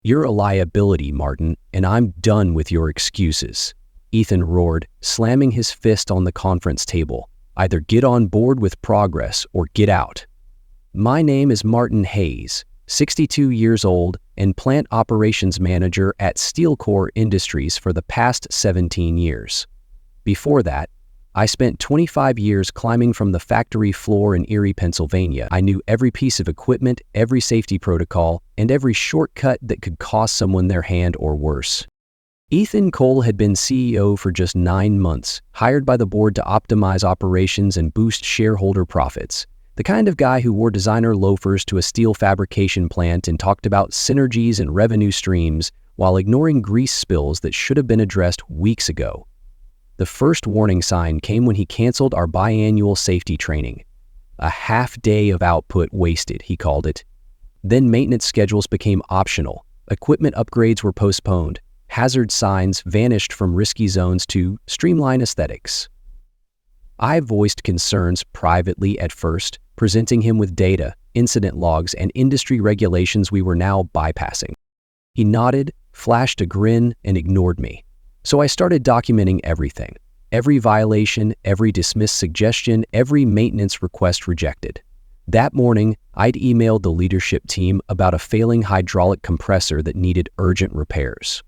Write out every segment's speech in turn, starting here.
"You're a liability, Martin, and I'm done with your excuses," Ethan roared, slamming his fist on the conference table. "Either get on board with progress or get out." "My name is Martin Hayes, 62 years old and plant operations manager at Steelcore Industries for the past 17 years. Before that, I spent 25 years climbing from the factory floor in Erie, Pennsylvania. I knew every piece of equipment, every safety protocol, and every shortcut that could cost someone their hand or worse." Ethan Cole had been CEO for just 9 months, hired by the board to optimize operations and boost shareholder profits. The kind of guy who wore designer loafers to a steel fabrication plant and talked about synergies and revenue streams while ignoring grease spills that should have been addressed weeks ago. The first warning sign came when he canceled our biannual safety training. "A half day of output wasted," he called it. Then maintenance schedules became optional. Equipment upgrades were postponed. Hazard signs vanished from risky zones to streamline aesthetics. I voiced concerns privately at first, presenting him with data, incident logs, and industry regulations we were now bypassing. He nodded, flashed a grin, and ignored me. So I started documenting everything. Every violation, every dismissed suggestion, every maintenance request rejected. That morning, I'd emailed the leadership team about a failing hydraulic compressor that needed urgent repairs.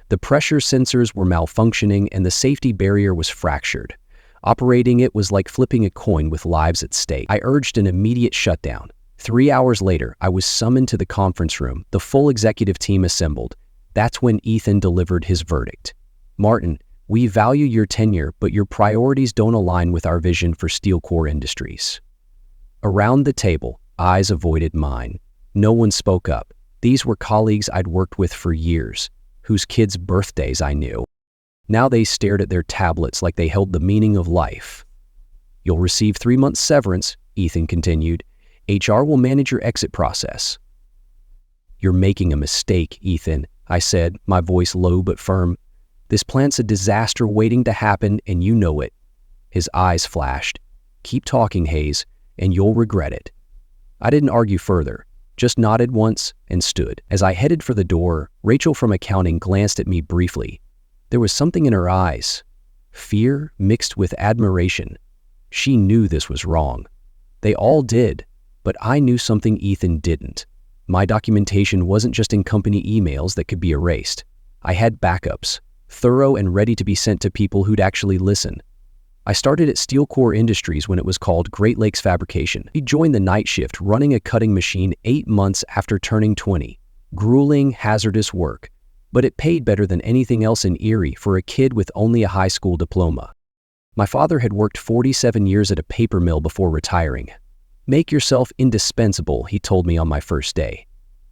The pressure sensors were malfunctioning and the safety barrier was fractured. Operating it was like flipping a coin with lives at stake. I urged an immediate shutdown. 3 hours later, I was summoned to the conference room, the full executive team assembled. That's when Ethan delivered his verdict. "Martin, we value your tenure, but your priorities don't align with our vision for Steelcore Industries." Around the table, eyes avoided mine. No one spoke up. These were colleagues I'd worked with for years, whose kids' birthdays I knew. Now they stared at their tablets like they held the meaning of life. "You'll receive 3 months severance," Ethan continued. "HR will manage your exit process." "You're making a mistake, Ethan," I said, my voice low but firm. "This plant's a disaster waiting to happen, and you know it." His eyes flashed. "Keep talking, Hayes, and you'll regret it." I didn't argue further, just nodded once and stood. As I headed for the door, Rachel from accounting glanced at me briefly. There was something in her eyes, fear mixed with admiration. She knew this was wrong. They all did, but I knew something Ethan didn't. My documentation wasn't just in company emails that could be erased. I had backups, thorough and ready to be sent to people who'd actually listen. I started at Steelcore Industries when it was called Great Lakes Fabrication. He joined the night shift running a cutting machine 8 months after turning 20. Grueling, hazardous work, but it paid better than anything else in Erie for a kid with only a high school diploma. My father had worked 47 years at a paper mill before retiring. "Make yourself indispensable," he told me on my first day.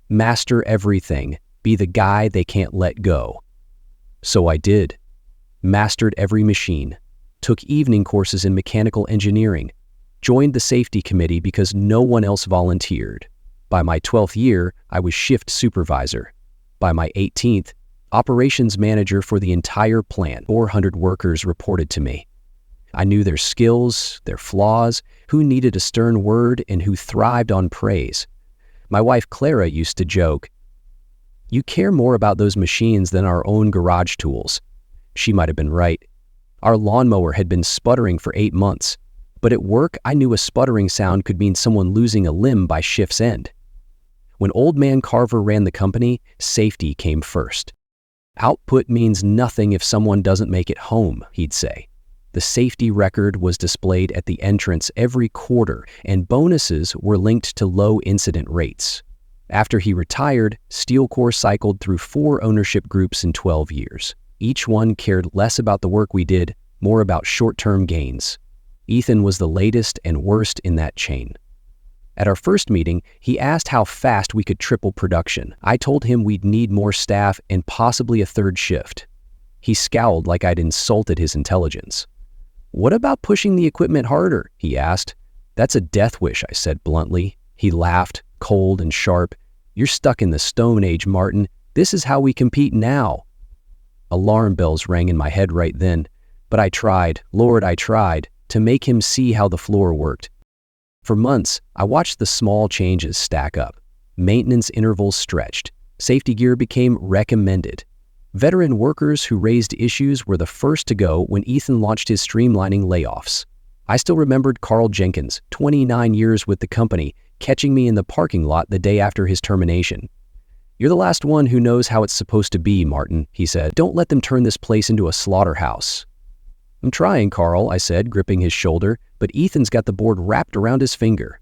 "Master everything. Be the guy they can't let go." So I did. Mastered every machine. Took evening courses in mechanical engineering. Joined the safety committee because no one else volunteered. By my 12th year, I was shift supervisor. By my 18th, operations manager for the entire plant. 400 workers reported to me. I knew their skills, their flaws, who needed a stern word, and who thrived on praise. My wife Clara used to joke, "You care more about those machines than our own garage tools." She might have been right. Our lawnmower had been sputtering for 8 months, but at work I knew a sputtering sound could mean someone losing a limb by shift's end. When Old Man Carver ran the company, safety came first. "Output means nothing if someone doesn't make it home," he'd say. The safety record was displayed at the entrance every quarter, and bonuses were linked to low incident rates. After he retired, Steelcore cycled through 4 ownership groups in 12 years. Each one cared less about the work we did, more about short-term gains. Ethan was the latest and worst in that chain. At our first meeting, he asked how fast we could triple production. I told him we'd need more staff and possibly a 3rd shift. He scowled like I'd insulted his intelligence. "What about pushing the equipment harder?" he asked. "That's a death wish," I said bluntly. He laughed, cold and sharp. "You're stuck in the Stone Age, Martin. This is how we compete now." Alarm bells rang in my head right then, but I tried, Lord, I tried, to make him see how the floor worked. For months, I watched the small changes stack up. Maintenance intervals stretched. Safety gear became recommended. Veteran workers who raised issues were the first to go when Ethan launched his streamlining layoffs. I still remembered Carl Jenkins, 29 years with the company, catching me in the parking lot the day after his termination. "You're the last one who knows how it's supposed to be, Martin," he said. "Don't let them turn this place into a slaughterhouse." "I'm trying, Carl," I said, gripping his shoulder, but Ethan's got the board wrapped around his finger.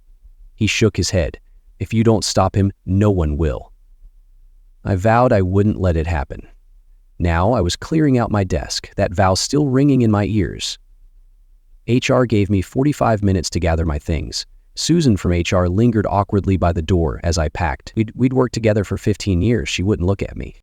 He shook his head. "If you don't stop him, no one will." I vowed I wouldn't let it happen. Now I was clearing out my desk, that vow still ringing in my ears. HR gave me 45 minutes to gather my things. Susan from HR lingered awkwardly by the door as I packed. We'd worked together for 15 years. She wouldn't look at me.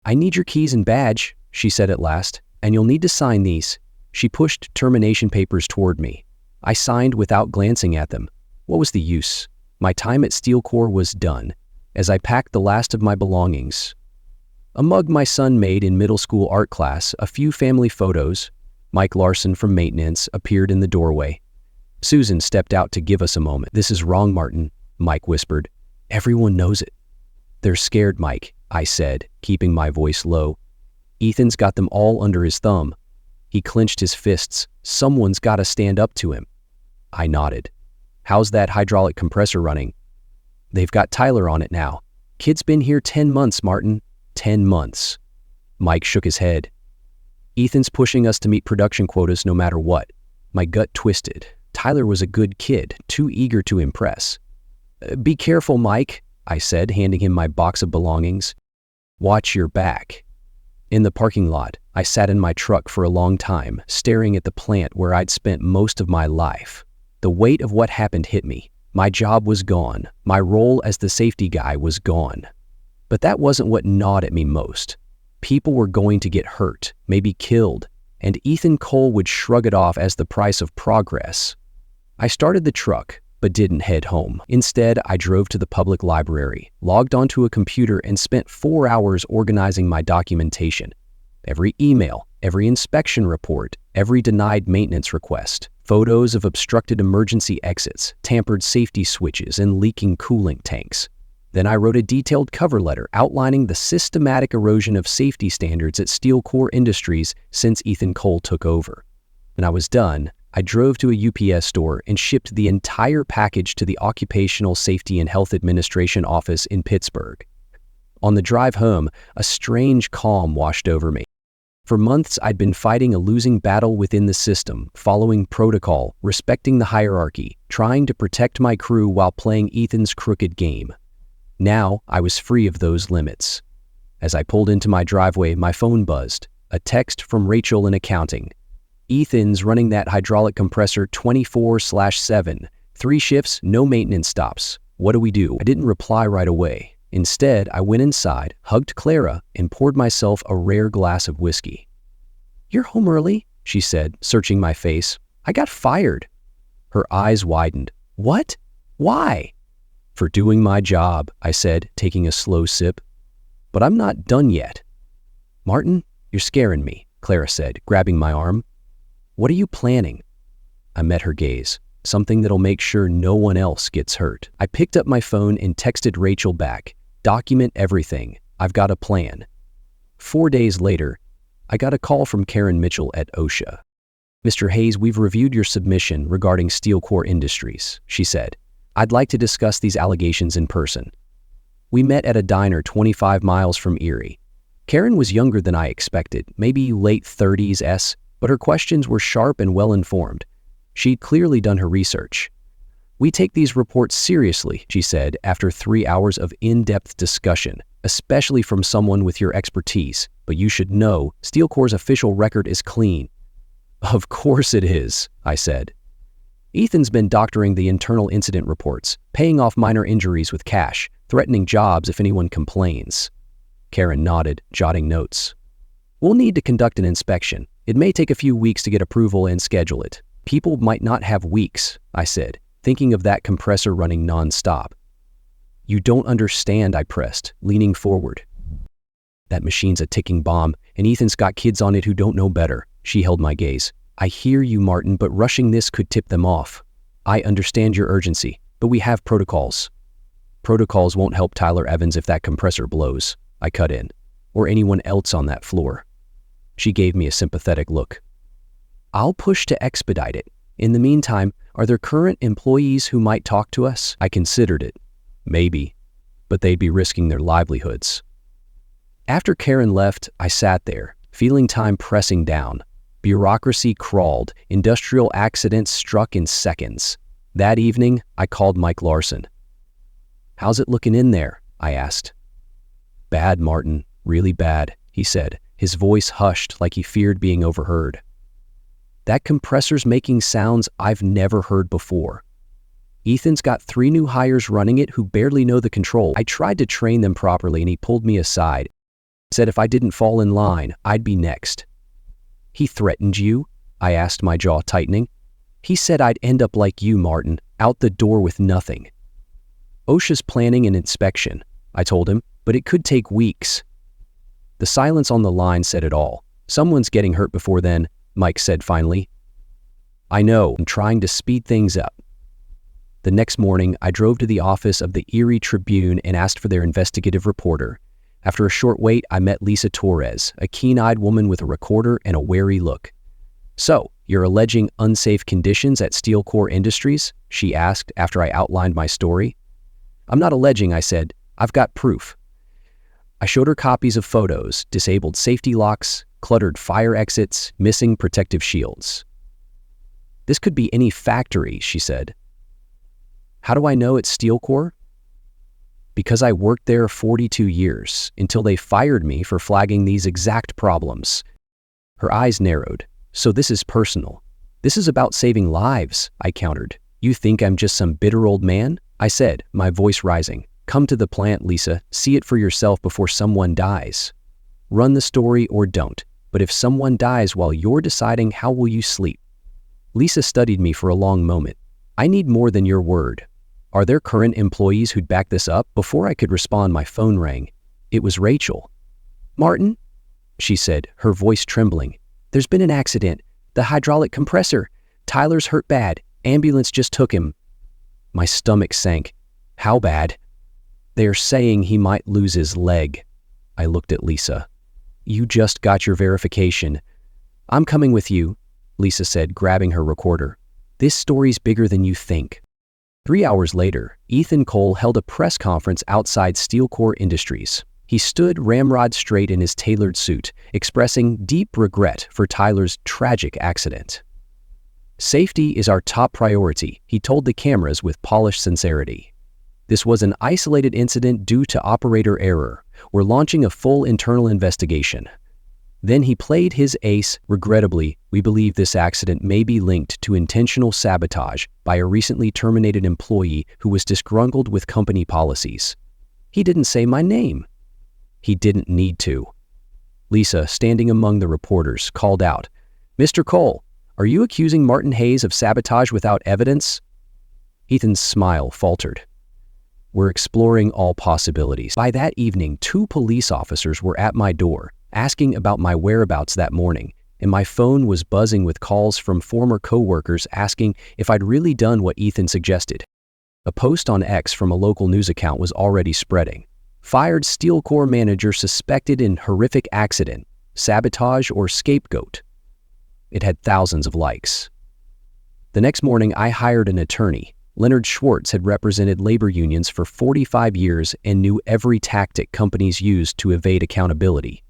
"I need your keys and badge," she said at last, "and you'll need to sign these." She pushed termination papers toward me. I signed without glancing at them. What was the use? My time at SteelCorp was done. As I packed the last of my belongings, a mug my son made in middle school art class, a few family photos, Mike Larson from maintenance appeared in the doorway. Susan stepped out to give us a moment. "This is wrong, Martin," Mike whispered. "Everyone knows it." "They're scared, Mike," I said, keeping my voice low. "Ethan's got them all under his thumb." He clenched his fists. "Someone's got to stand up to him." I nodded. "How's that hydraulic compressor running?" "They've got Tyler on it now. Kid's been here 10 months, Martin. 10 months. Mike shook his head. "Ethan's pushing us to meet production quotas no matter what." My gut twisted. Tyler was a good kid, too eager to impress. "Be careful, Mike," I said, handing him my box of belongings. "Watch your back." In the parking lot, I sat in my truck for a long time, staring at the plant where I'd spent most of my life. The weight of what happened hit me. My job was gone. My role as the safety guy was gone. But that wasn't what gnawed at me most. People were going to get hurt, maybe killed, and Ethan Cole would shrug it off as the price of progress. I started the truck, but didn't head home. Instead, I drove to the public library, logged onto a computer, and spent 4 hours organizing my documentation. Every email, every inspection report, every denied maintenance request, photos of obstructed emergency exits, tampered safety switches, and leaking cooling tanks. Then I wrote a detailed cover letter outlining the systematic erosion of safety standards at SteelCorp Industries since Ethan Cole took over. When I was done, I drove to a UPS store and shipped the entire package to the Occupational Safety and Health Administration office in Pittsburgh. On the drive home, a strange calm washed over me. For months, I'd been fighting a losing battle within the system, following protocol, respecting the hierarchy, trying to protect my crew while playing Ethan's crooked game. Now, I was free of those limits. As I pulled into my driveway, my phone buzzed. A text from Rachel in accounting. "Ethan's running that hydraulic compressor 24/7. 3 shifts, no maintenance stops. What do we do?" I didn't reply right away. Instead, I went inside, hugged Clara, and poured myself a rare glass of whiskey. "You're home early," she said, searching my face. "I got fired." Her eyes widened. "What? Why?" "For doing my job," I said, taking a slow sip. "But I'm not done yet." "Martin, you're scaring me," Clara said, grabbing my arm. "What are you planning?" I met her gaze. "Something that'll make sure no one else gets hurt." I picked up my phone and texted Rachel back. "Document everything. I've got a plan." 4 days later, I got a call from Karen Mitchell at OSHA. "Mr. Hayes, we've reviewed your submission regarding SteelCorp Industries," she said. "I'd like to discuss these allegations in person." We met at a diner 25 miles from Erie. Karen was younger than I expected, maybe late 30s, but her questions were sharp and well-informed. She'd clearly done her research. "We take these reports seriously," she said after 3 hours of in-depth discussion, "especially from someone with your expertise. But you should know, SteelCorp's official record is clean." "Of course it is," I said. "Ethan's been doctoring the internal incident reports, paying off minor injuries with cash, threatening jobs if anyone complains." Karen nodded, jotting notes. "We'll need to conduct an inspection. It may take a few weeks to get approval and schedule it." "People might not have weeks," I said, thinking of that compressor running non-stop. "You don't understand," I pressed, leaning forward. "That machine's a ticking bomb, and Ethan's got kids on it who don't know better." She held my gaze. "I hear you, Martin, but rushing this could tip them off. I understand your urgency, but we have protocols." Protocols won't help Tyler Evans if that compressor blows, I cut in, or anyone else on that floor. She gave me a sympathetic look. I'll push to expedite it. In the meantime, are there current employees who might talk to us? I considered it. Maybe, but they'd be risking their livelihoods. After Karen left, I sat there, feeling time pressing down. Bureaucracy crawled, industrial accidents struck in seconds. That evening, I called Mike Larson. "How's it looking in there?" I asked. "Bad, Martin, really bad," he said, his voice hushed like he feared being overheard. "That compressor's making sounds I've never heard before. Ethan's got 3 new hires running it who barely know the control. I tried to train them properly and he pulled me aside, said if I didn't fall in line, I'd be next." "He threatened you?" I asked, my jaw tightening. "He said I'd end up like you, Martin, out the door with nothing." "OSHA's planning an inspection," I told him, "but it could take weeks." The silence on the line said it all. "Someone's getting hurt before then," Mike said finally. "I know, I'm trying to speed things up." The next morning, I drove to the office of the Erie Tribune and asked for their investigative reporter. After a short wait, I met Lisa Torres, a keen-eyed woman with a recorder and a wary look. "So, you're alleging unsafe conditions at Steel Core Industries?" she asked after I outlined my story. "I'm not alleging," I said. "I've got proof." I showed her copies of photos, disabled safety locks, cluttered fire exits, missing protective shields. "This could be any factory," she said. "How do I know it's Steel Core?" "Because I worked there 42 years, until they fired me for flagging these exact problems." Her eyes narrowed. "So this is personal. This is about saving lives," I countered. "You think I'm just some bitter old man?" I said, my voice rising. "Come to the plant, Lisa. See it for yourself before someone dies. Run the story or don't, but if someone dies while you're deciding, how will you sleep?" Lisa studied me for a long moment. "I need more than your word. Are there current employees who'd back this up?" Before I could respond, my phone rang. It was Rachel. "Martin," she said, her voice trembling. "There's been an accident. The hydraulic compressor. Tyler's hurt bad. Ambulance just took him." My stomach sank. "How bad?" "They're saying he might lose his leg." I looked at Lisa. "You just got your verification." "I'm coming with you," Lisa said, grabbing her recorder. "This story's bigger than you think." 3 hours later, Ethan Cole held a press conference outside Steel Core Industries. He stood ramrod straight in his tailored suit, expressing deep regret for Tyler's tragic accident. "Safety is our top priority," he told the cameras with polished sincerity. "This was an isolated incident due to operator error. We're launching a full internal investigation." Then he played his ace. "Regrettably, we believe this accident may be linked to intentional sabotage by a recently terminated employee who was disgruntled with company policies." He didn't say my name. He didn't need to. Lisa, standing among the reporters, called out, "Mr. Cole, are you accusing Martin Hayes of sabotage without evidence?" Ethan's smile faltered. "We're exploring all possibilities." By that evening, 2 police officers were at my door, asking about my whereabouts that morning, and my phone was buzzing with calls from former co-workers asking if I'd really done what Ethan suggested. A post on X from a local news account was already spreading. "Fired Steel Core manager suspected in horrific accident, sabotage or scapegoat." It had thousands of likes. The next morning, I hired an attorney. Leonard Schwartz had represented labor unions for 45 years and knew every tactic companies used to evade accountability.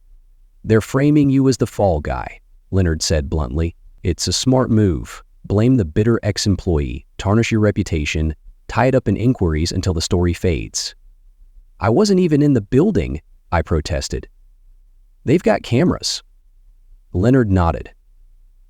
"They're framing you as the fall guy," Leonard said bluntly. "It's a smart move. Blame the bitter ex-employee, tarnish your reputation, tie it up in inquiries until the story fades." "I wasn't even in the building," I protested. "They've got cameras." Leonard nodded.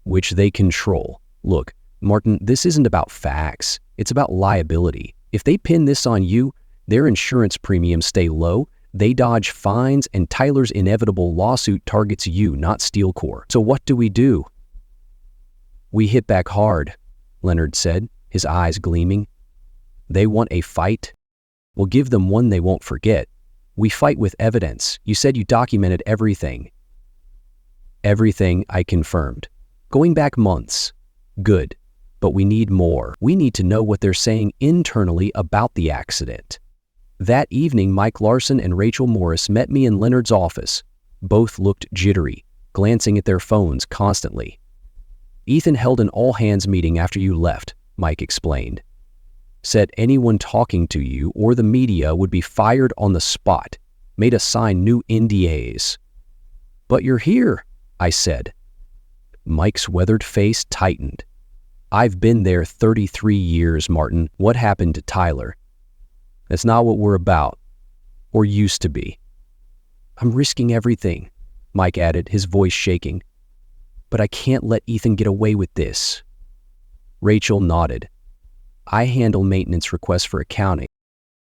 "Which they control. Look, Martin, this isn't about facts. It's about liability. If they pin this on you, their insurance premiums stay low, they dodge fines, and Tyler's inevitable lawsuit targets you, not Steel Core. So what do we do?" "We hit back hard," Leonard said, his eyes gleaming. "They want a fight? We'll give them one they won't forget. We fight with evidence. You said you documented everything." "Everything," I confirmed. "Going back months." "Good. But we need more. We need to know what they're saying internally about the accident." That evening, Mike Larson and Rachel Morris met me in Leonard's office. Both looked jittery, glancing at their phones constantly. "Ethan held an all-hands meeting after you left," Mike explained. "Said anyone talking to you or the media would be fired on the spot. Made us sign new NDAs." "But you're here," I said. Mike's weathered face tightened. "I've been there 33 years, Martin. What happened to Tyler? That's not what we're about, or used to be." "I'm risking everything," Mike added, his voice shaking. "But I can't let Ethan get away with this." Rachel nodded. "I handle maintenance requests for accounting.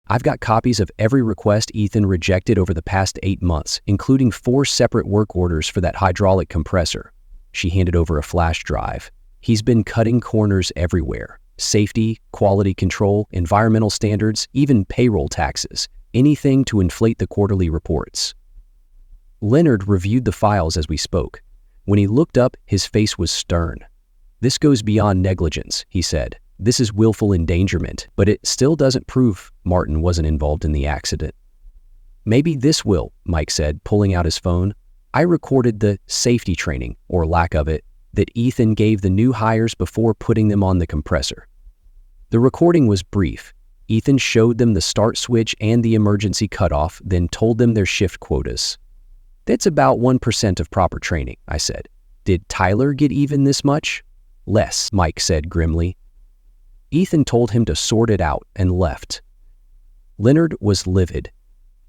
I've got copies of every request Ethan rejected over the past 8 months, including 4 separate work orders for that hydraulic compressor." She handed over a flash drive. "He's been cutting corners everywhere. Safety, quality control, environmental standards, even payroll taxes. Anything to inflate the quarterly reports." Leonard reviewed the files as we spoke. When he looked up, his face was stern. "This goes beyond negligence," he said. "This is willful endangerment, but it still doesn't prove Martin wasn't involved in the accident." "Maybe this will," Mike said, pulling out his phone. "I recorded the safety training, or lack of it, that Ethan gave the new hires before putting them on the compressor." The recording was brief. Ethan showed them the start switch and the emergency cutoff, then told them their shift quotas. "That's about 1% of proper training," I said. "Did Tyler get even this much?" "Less," Mike said grimly. Ethan told him to sort it out and left. Leonard was livid.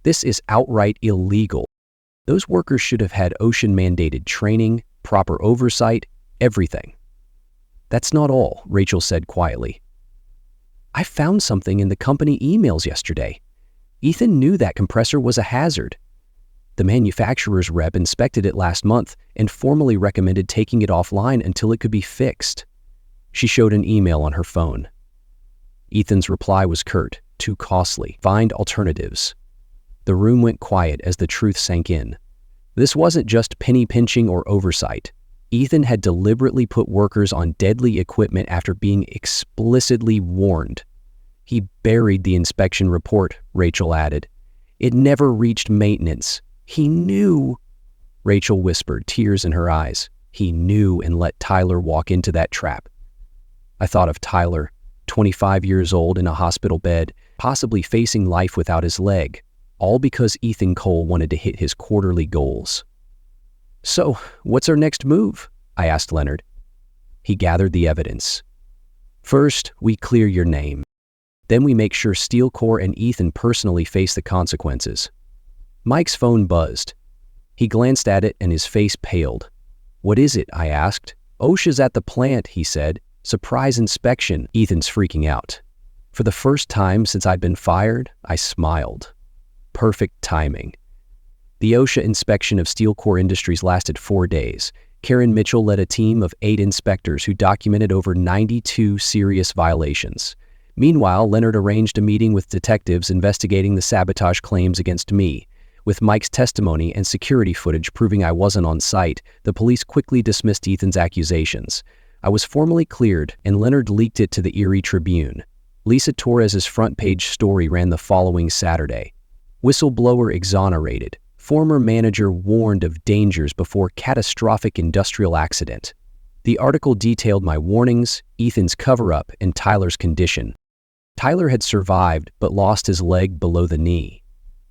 "This is outright illegal. Those workers should have had OSHA-mandated training, proper oversight, everything." "That's not all," Rachel said quietly. "I found something in the company emails yesterday. Ethan knew that compressor was a hazard. The manufacturer's rep inspected it last month and formally recommended taking it offline until it could be fixed." She showed an email on her phone. Ethan's reply was curt, "Too costly. Find alternatives." The room went quiet as the truth sank in. This wasn't just penny pinching or oversight. Ethan had deliberately put workers on deadly equipment after being explicitly warned. "He buried the inspection report," Rachel added. "It never reached maintenance. He knew." Rachel whispered, tears in her eyes. "He knew and let Tyler walk into that trap." I thought of Tyler, 25 years old in a hospital bed, possibly facing life without his leg, all because Ethan Cole wanted to hit his quarterly goals. "So, what's our next move?" I asked Leonard. He gathered the evidence. "First, we clear your name. Then we make sure Steel Corps and Ethan personally face the consequences." Mike's phone buzzed. He glanced at it and his face paled. "What is it?" I asked. "OSHA's at the plant," he said. "Surprise inspection." Ethan's freaking out. For the first time since I'd been fired, I smiled. Perfect timing. The OSHA inspection of Steel Corps Industries lasted 4 days. Karen Mitchell led a team of 8 inspectors who documented over 92 serious violations. Meanwhile, Leonard arranged a meeting with detectives investigating the sabotage claims against me. With Mike's testimony and security footage proving I wasn't on site, the police quickly dismissed Ethan's accusations. I was formally cleared, and Leonard leaked it to the Erie Tribune. Lisa Torres's front-page story ran the following Saturday. "Whistleblower exonerated. Former manager warned of dangers before catastrophic industrial accident." The article detailed my warnings, Ethan's cover-up, and Tyler's condition. Tyler had survived but lost his leg below the knee.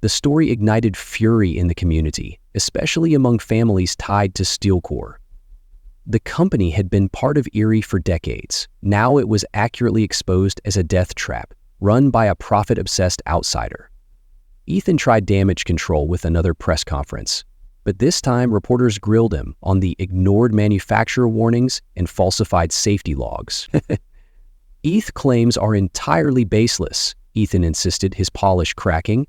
The story ignited fury in the community, especially among families tied to Steel Corps. The company had been part of Erie for decades. Now it was accurately exposed as a death trap, run by a profit-obsessed outsider. Ethan tried damage control with another press conference, but this time reporters grilled him on the ignored manufacturer warnings and falsified safety logs. "ETH claims are entirely baseless," Ethan insisted, his polish cracking.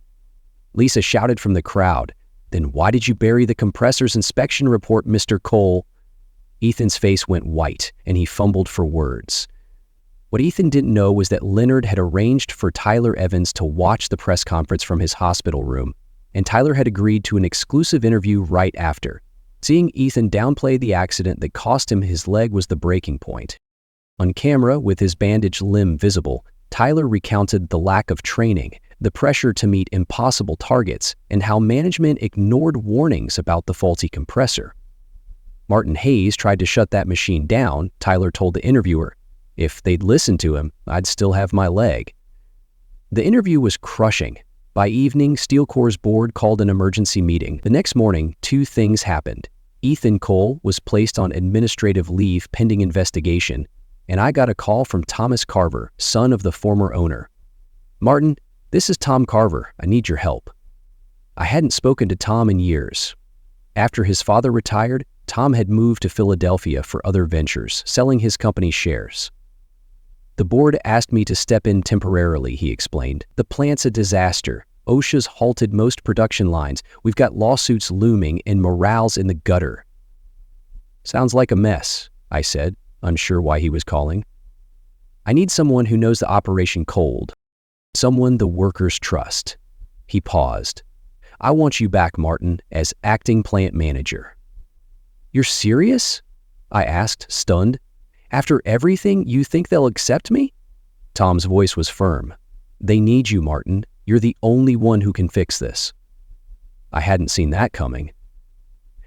Lisa shouted from the crowd, "Then why did you bury the compressor's inspection report, Mr. Cole?" Ethan's face went white, and he fumbled for words. What Ethan didn't know was that Leonard had arranged for Tyler Evans to watch the press conference from his hospital room, and Tyler had agreed to an exclusive interview right after. Seeing Ethan downplay the accident that cost him his leg was the breaking point. On camera, with his bandaged limb visible, Tyler recounted the lack of training, the pressure to meet impossible targets, and how management ignored warnings about the faulty compressor. Martin Hayes tried to shut that machine down, Tyler told the interviewer. If they'd listened to him, I'd still have my leg. The interview was crushing. By evening, Steel Corps' board called an emergency meeting. The next morning, two things happened. Ethan Cole was placed on administrative leave pending investigation, and I got a call from Thomas Carver, son of the former owner. "Martin, this is Tom Carver. I need your help." I hadn't spoken to Tom in years. After his father retired, Tom had moved to Philadelphia for other ventures, selling his company's shares. "The board asked me to step in temporarily," he explained. "The plant's a disaster. OSHA's halted most production lines. We've got lawsuits looming and morale's in the gutter." "Sounds like a mess," I said, unsure why he was calling. "I need someone who knows the operation cold. Someone the workers trust." He paused. "I want you back, Martin, as acting plant manager." "You're serious?" I asked, stunned. "After everything, you think they'll accept me?" Tom's voice was firm. "They need you, Martin. You're the only one who can fix this." I hadn't seen that coming.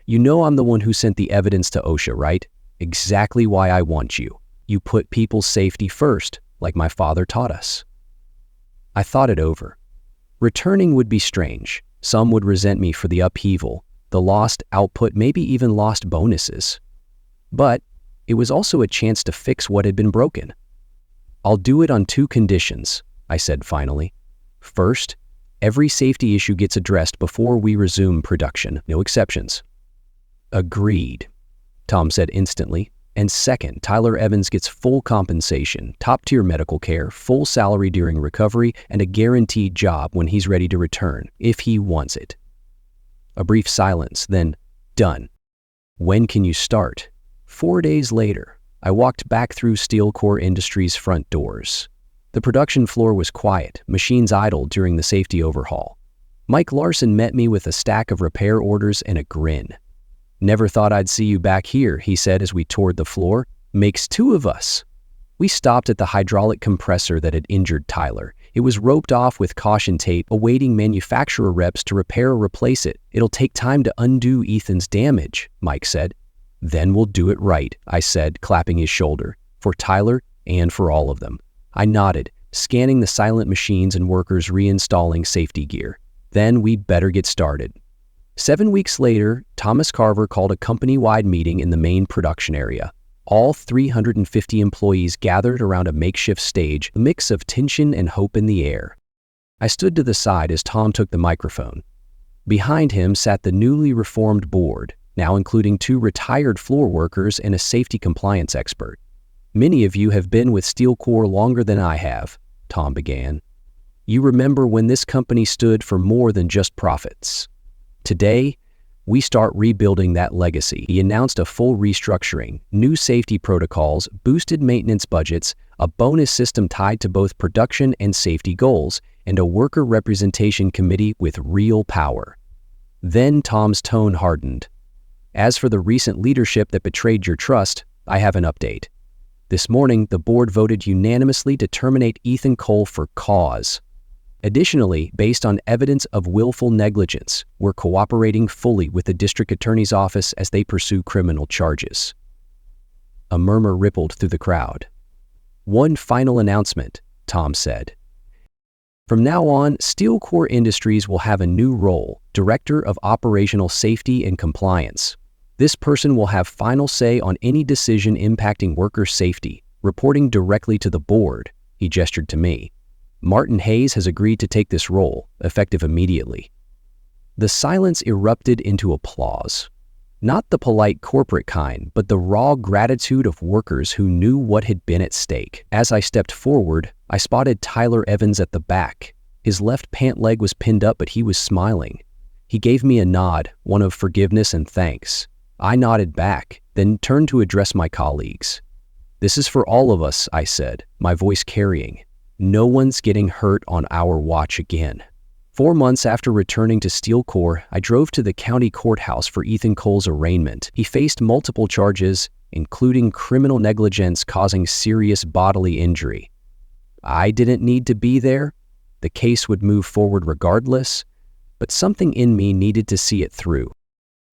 "You know I'm the one who sent the evidence to OSHA, right? Exactly why I want you. You put people's safety first, like my father taught us." I thought it over. Returning would be strange. Some would resent me for the upheaval, the lost output, maybe even lost bonuses. But it was also a chance to fix what had been broken. "I'll do it on two conditions," I said finally. "First, every safety issue gets addressed before we resume production, no exceptions." "Agreed," Tom said instantly. "And second, Tyler Evans gets full compensation, top-tier medical care, full salary during recovery, and a guaranteed job when he's ready to return, if he wants it." A brief silence, then, "Done. When can you start?" 4 days later, I walked back through Steel Corps Industries' front doors. The production floor was quiet, machines idle during the safety overhaul. Mike Larson met me with a stack of repair orders and a grin. "Never thought I'd see you back here," he said as we toured the floor. "Makes two of us." We stopped at the hydraulic compressor that had injured Tyler. It was roped off with caution tape, awaiting manufacturer reps to repair or replace it. "It'll take time to undo Ethan's damage," Mike said. "Then we'll do it right," I said, clapping his shoulder, "for Tyler and for all of them." I nodded, scanning the silent machines and workers reinstalling safety gear. "Then we better get started." 7 weeks later, Thomas Carver called a company-wide meeting in the main production area. All 350 employees gathered around a makeshift stage, a mix of tension and hope in the air. I stood to the side as Tom took the microphone. Behind him sat the newly reformed board, now including 2 retired floor workers and a safety compliance expert. "Many of you have been with Steel Corps longer than I have," Tom began. "You remember when this company stood for more than just profits. Today, we start rebuilding that legacy." He announced a full restructuring, new safety protocols, boosted maintenance budgets, a bonus system tied to both production and safety goals, and a worker representation committee with real power. Then Tom's tone hardened. "As for the recent leadership that betrayed your trust, I have an update. This morning, the board voted unanimously to terminate Ethan Cole for cause. Additionally, based on evidence of willful negligence, we're cooperating fully with the district attorney's office as they pursue criminal charges." A murmur rippled through the crowd. "One final announcement," Tom said. "From now on, Steel Corps Industries will have a new role, Director of Operational Safety and Compliance. This person will have final say on any decision impacting worker safety, reporting directly to the board." He gestured to me. "Martin Hayes has agreed to take this role, effective immediately." The silence erupted into applause. Not the polite corporate kind, but the raw gratitude of workers who knew what had been at stake. As I stepped forward, I spotted Tyler Evans at the back. His left pant leg was pinned up, but he was smiling. He gave me a nod, one of forgiveness and thanks. I nodded back, then turned to address my colleagues. "This is for all of us," I said, my voice carrying. "No one's getting hurt on our watch again." 4 months after returning to Steel Corps, I drove to the county courthouse for Ethan Cole's arraignment. He faced multiple charges, including criminal negligence causing serious bodily injury. I didn't need to be there, The case would move forward regardless, but something in me needed to see it through.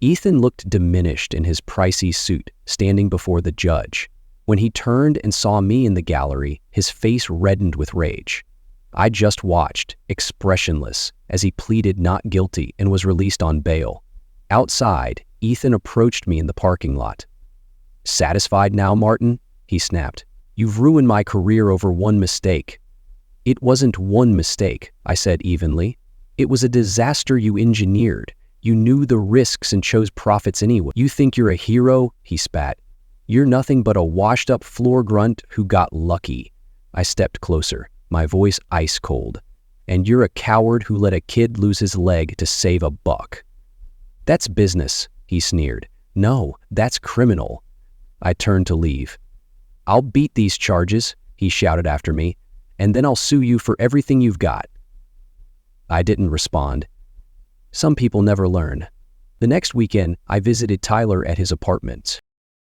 Ethan looked diminished in his pricey suit, standing before the judge. When he turned and saw me in the gallery, his face reddened with rage. I just watched, expressionless, as he pleaded not guilty and was released on bail. Outside, Ethan approached me in the parking lot. "Satisfied now, Martin?" he snapped. "You've ruined my career over one mistake." "It wasn't one mistake," I said evenly. "It was a disaster you engineered. You knew the risks and chose profits anyway. You think you're a hero?" he spat. "You're nothing but a washed-up floor grunt who got lucky." I stepped closer, my voice ice cold. "And you're a coward who let a kid lose his leg to save a buck." "That's business," he sneered. "No, that's criminal." I turned to leave. "I'll beat these charges," he shouted after me, "and then I'll sue you for everything you've got." I didn't respond. Some people never learn. The next weekend, I visited Tyler at his apartment.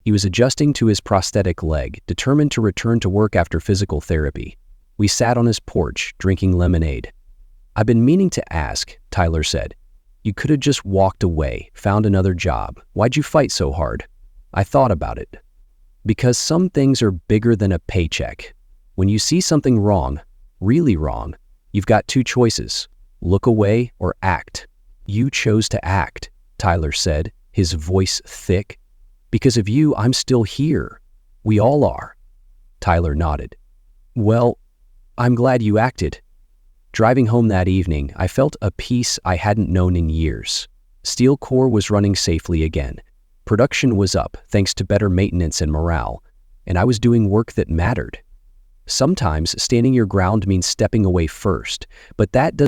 He was adjusting to his prosthetic leg, determined to return to work after physical therapy. We sat on his porch, drinking lemonade. "I've been meaning to ask," Tyler said. "You could have just walked away, found another job. Why'd you fight so hard?" I thought about it. Because some things are bigger than a paycheck. When you see something wrong, really wrong, you've got two choices: look away or act. You chose to act, Tyler said, his voice thick. Because of you, I'm still here. We all are. Tyler nodded. "Well, I'm glad you acted." Driving home that evening, I felt a peace I hadn't known in years. Steel Core was running safely again. Production was up thanks to better maintenance and morale, and I was doing work that mattered. Sometimes standing your ground means stepping away first, but that doesn't